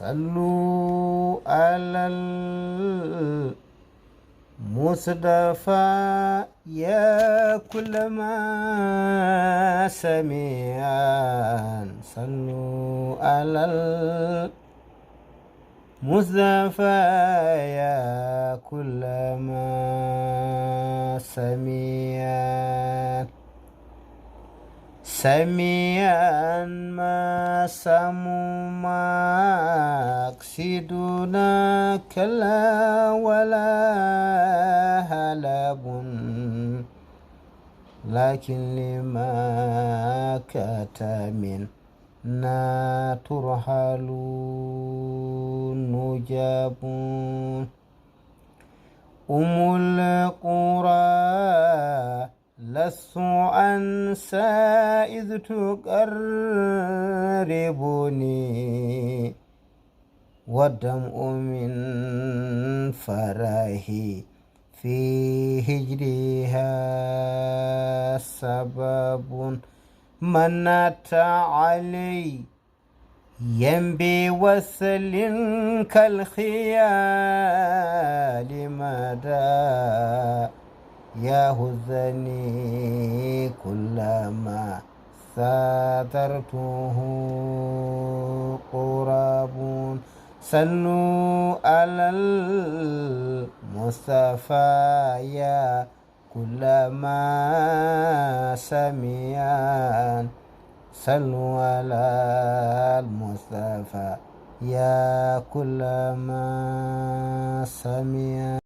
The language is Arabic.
صلوا على المصطفى يا كل ما سمعان صلوا على المصطفى يا كل ما سمعان سميعا ما سموا مقصدنا كلا ولا هلب لكن لما كتمنا ترحل نجاب القرى لست أنسى إذ تقربني والدمع من فرحي في هجرها سبب منت علي ينبي وسل كالخيال مدى يهزني كلما ساترته قراب صلوا على المصطفى يا كلما سمعان صلوا على المصطفى يا كلما سمعان.